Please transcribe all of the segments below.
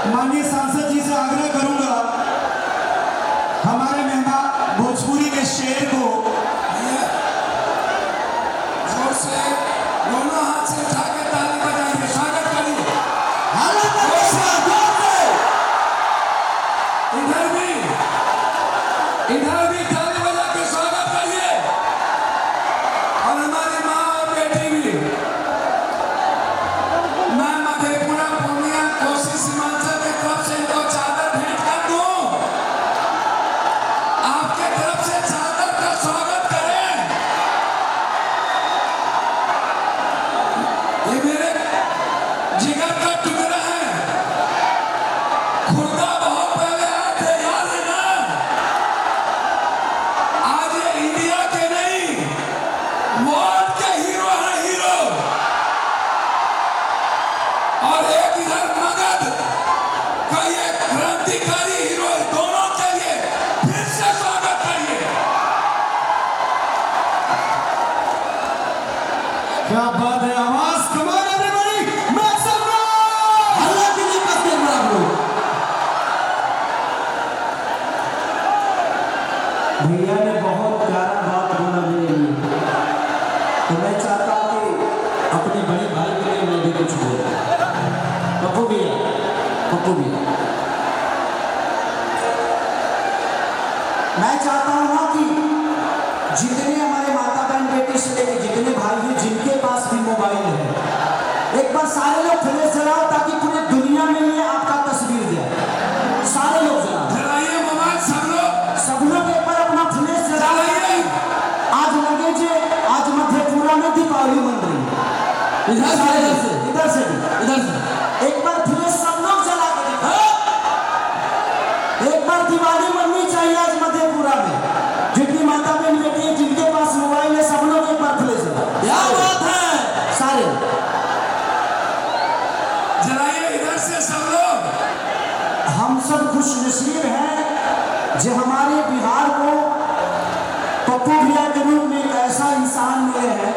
माननीय सांसद जी से आग्रह करूंगा हमारे मेहमान भोजपुरी के शेर को जोर से दोनों हाथ से उठा के ताली बजाइए, स्वागत करिए। इधर भी ताली बजा के स्वागत करिए। और हमारी माँ और बेटी भी, मैं मधेपुरा पूर्णिया कोसी सीमांचल की तरफ से इनको चादर भेंट कर दूं। आपके तरफ से चादर का स्वागत करें। ये मेरे जिगर का टुकड़ा है। खुर्दा बहुत पहले आए थे, याद है ना? आज ये इंडिया के नहीं, वर्ल्ड के हीरो हैं, हीरो। और एक इधर मगध का ये क्रांतिकारी हीरो, दोनों के लिए फिर से स्वागत करिए। क्या बात है, आवाज कमाल एवरीबॉडी, मेक सम नॉइज। अल्लाह के लिए कसते हैं आप लोग। भैया ने बहुत प्यारा बात बोला मेरे लिए, तो मैं चाहता हूँ कि अपने बड़े भाई के लिए मैं भी कुछ बोलूं। पप्पू भैया, मैं चाहता हूँ ना कि जितने हमारे माता बहन बेटी से लेकर जितने भाई हैं जिनके पास भी मोबाइल है, एक बार सारे लोग फ्लैश जलाओ ताकि पूरे दुनिया में ये आपका तस्वीर जाए। सारे लोग जलाओ, जलाइए मोबाइल सब लोग। एक बार अपना फ्लैश जलाइए। आज लगे जे आज मधेपुरा में दीपावली मन रही है। इधर से एक बार फ्लैश सब लोग जला के दिखाओ। एक बार दिवाली मननी चाहिए आज मधेपुरा में। जितनी माता बहन बेटी है जिनके पास मोबाइल है, सब लोग एक बार फ्लैश जलाओ। क्या बात है, सारे जलाइए इधर से सब लोग। हम सब खुशनसीब हैं जो हमारे बिहार को पप्पू भैया के रूप में एक ऐसा इंसान मिले हैं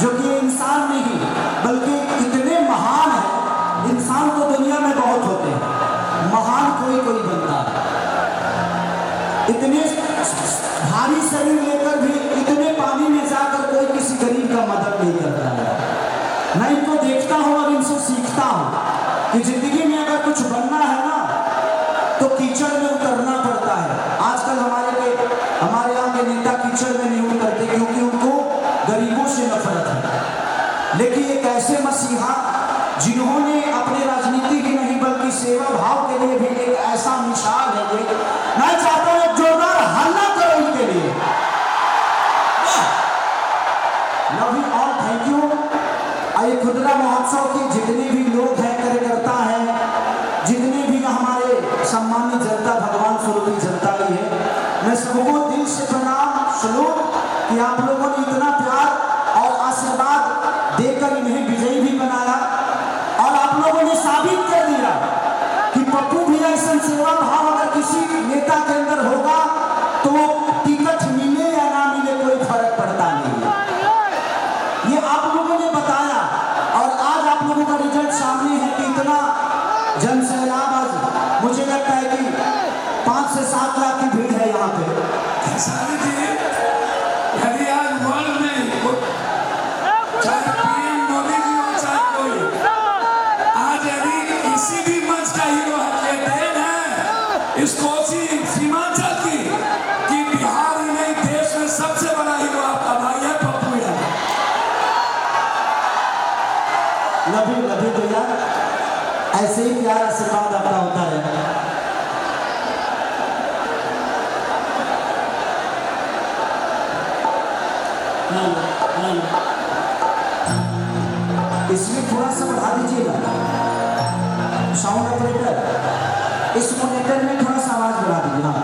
जो कि इंसान नहीं बल्कि इतने महान है। इंसान तो दुनिया में बहुत होते हैं, महान कोई कोई बनता है। इतने भारी शरीर लेकर भी इतने पानी में जाकर कोई किसी गरीब का मदद नहीं करता है। मैं इनको देखता हूँ और इनसे सीखता हूँ कि जिंदगी में अगर कुछ बनना है ना तो कीचड़ में उतरना पड़ता है। आजकल हमारे यहाँ के नेता कीचड़ में नहीं उतरते क्योंकि उनको गरीबों से नफरत है। लेकिन एक ऐसे मसीहा जिन्होंने अपने राजनीति की नहीं बल्कि सेवा भाव के लिए भी एक ऐसा मिसाल है कि मैं चाहता हूँ एक जोरदार हल्ला करो इनके लिए। Love you all, thank you. आइए खुदरा महोत्सव के जितने भी लोग हैं, कार्यकर्ता हैं, जितने भी हमारे सम्मानित जनता, भगवान स्वरूप जनता भी है, मैं सबको दिल से प्रणाम सलूट कि आप लोगों ने इतना प्यार और आशीर्वाद देकर इन्हें विजयी भी बनाया। और आप लोगों ने साबित कर दिया कि पप्पू भैया ऐसा सेवा भाव अगर किसी नेता के अंदर होगा तो टिकट मिले या ना मिले कोई फर्क पड़ता नहीं है। ये आप लोगों ने बताया और आज आप लोगों का रिजल्ट सामने है कि इतना जन सैलाब आज मुझे लगता है कि 5 से 7 लाख की भीड़ है यहाँ पे। सारी जी, यदि आज वर्ल्ड में चाहे पीएम मोदी जी हो चाहे कोई, आज यदि किसी भी मंच का हीरो है, ये देन है इस कोसी सीमांचल की कि बिहार ही नहीं देश में सबसे बड़ा हीरो आपका भाई है पप्पू यादव। लभी भैया, ऐसे ही प्यार आशीर्वाद आपका होता है। इसमें थोड़ा सा बढ़ा दीजिएगा साउंड ऑपरेटर, इस मॉनिटर में थोड़ा सा आवाज बढ़ा दीजिए। हाँ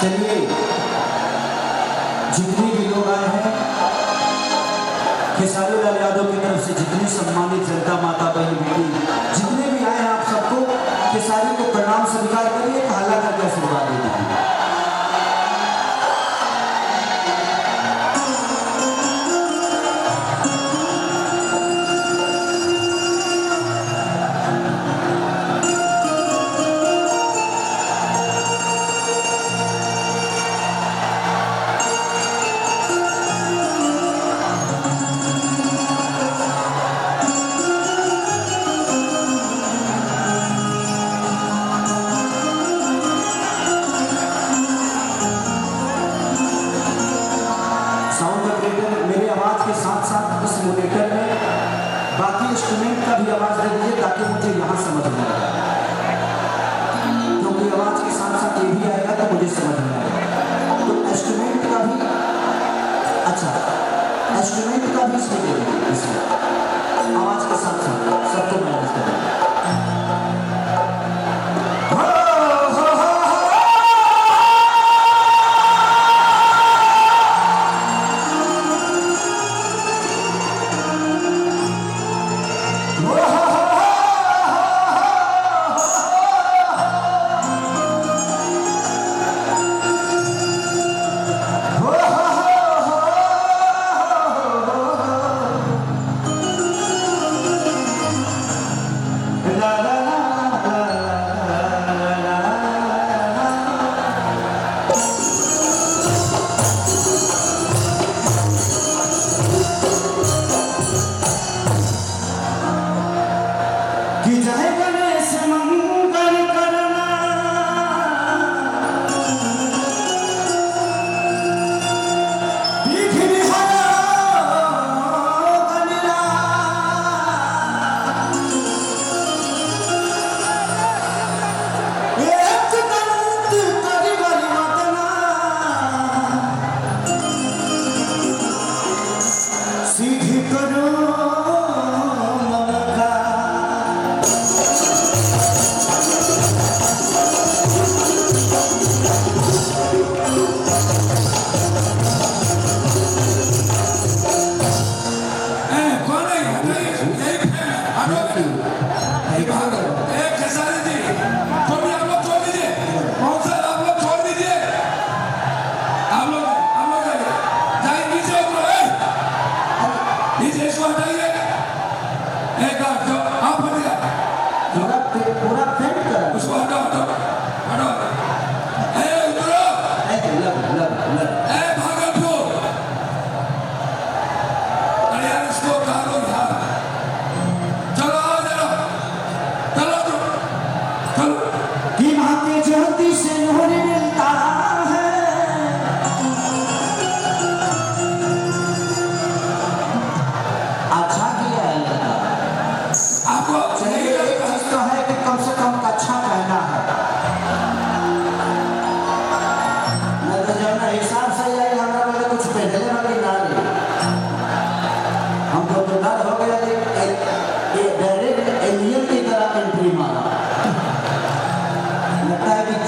चलिए, जितने भी लोग आए हैं, खेसारी लाल यादव की तरफ से जितनी सम्मानित जनता, माता, बहन, बेटी, जितने भी आए हैं, आप सबको खेसारी को प्रणाम स्वीकार करिए, हल्ला करके आशीर्वाद दे दीजिए। मॉनिटर में बाकी इंस्ट्रूमेंट का भी आवाज दे दीजिए ताकि मुझे यहाँ समझ में आए, क्योंकि आवाज के साथ साथ ये भी आएगा तो मुझे समझ में आएगा। तो इंस्ट्रूमेंट का भी, अच्छा इंस्ट्रूमेंट का भी इसमें दे दीजिए, इसमें आवाज के साथ साथ सबको मैनेज करें।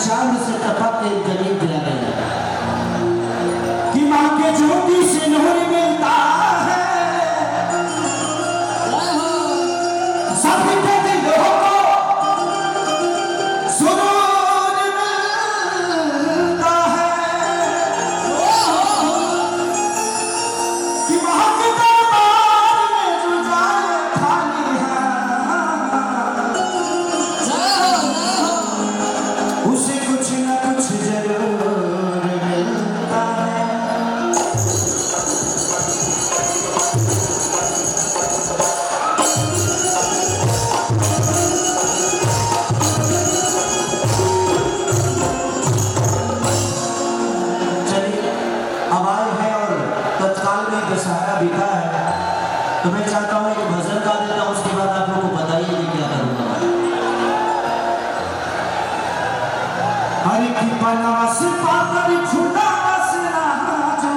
चांद से टपक के जमीन दिला गया कि माँ के ज्योति से नूर मिलता है, सभी के दिलों को सुरूर मिलता है कि माँ के दरबार में जो जाए खाली है, उसे कुछ न कुछ जरूर मिलता है। चलिए अब आए हैं और तत्काल में दशहरा बीता है, तो मैं चाहता हूँ कि भजन गा देता हूँ, उसके बाद आप लोगों को बताइए कि क्या करूँगा। हरि की बनवास पाकर छुड़ावस राजू,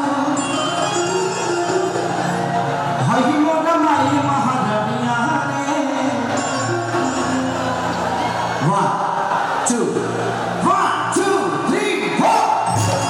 हरि मोर माई महारानिया रे। 1 2 1 2 3 4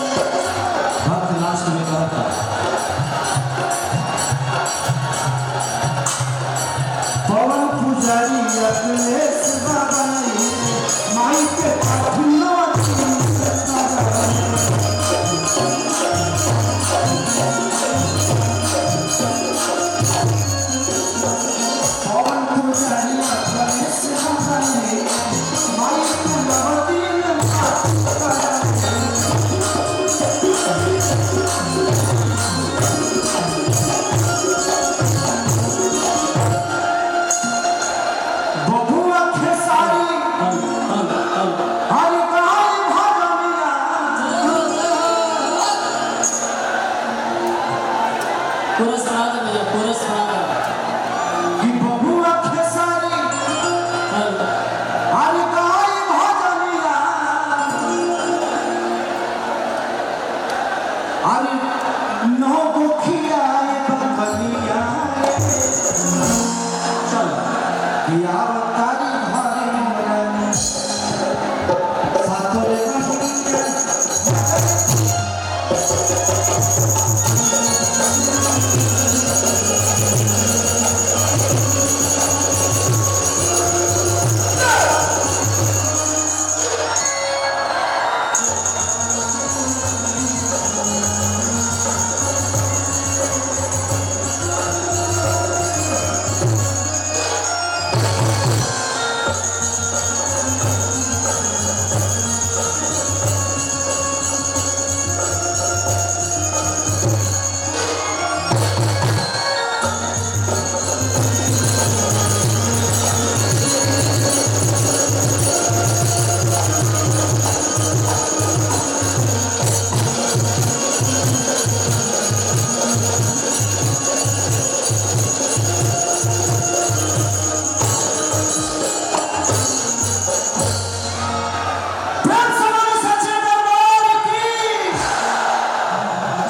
भक्त लास्ट में कहता पवन पुजारी अखिलेश बाबा माई के पाठनो पवन पुजारी अखिलेश बाबा माई के नवदीन बबुआ खेसारी हरि गाय भजनिया कि बबुआ खेसारी हरि गाय भजनिया हरि नौ गोखिया बखनिया चल या अवतारी घरे मोरन सातोरे बहिया प्रेम समाज सच्चे दरबार की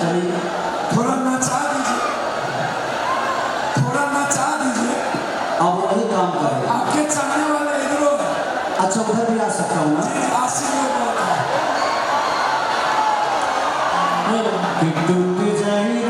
चलिए थोड़ा नचा दीजिए, थोड़ा नचा दीजिए। अब वही काम करें आपके चाहने वाले इधरों अच्छा उधर भी आ सकता हूँ ना आशीर्वाद कि टूट जाए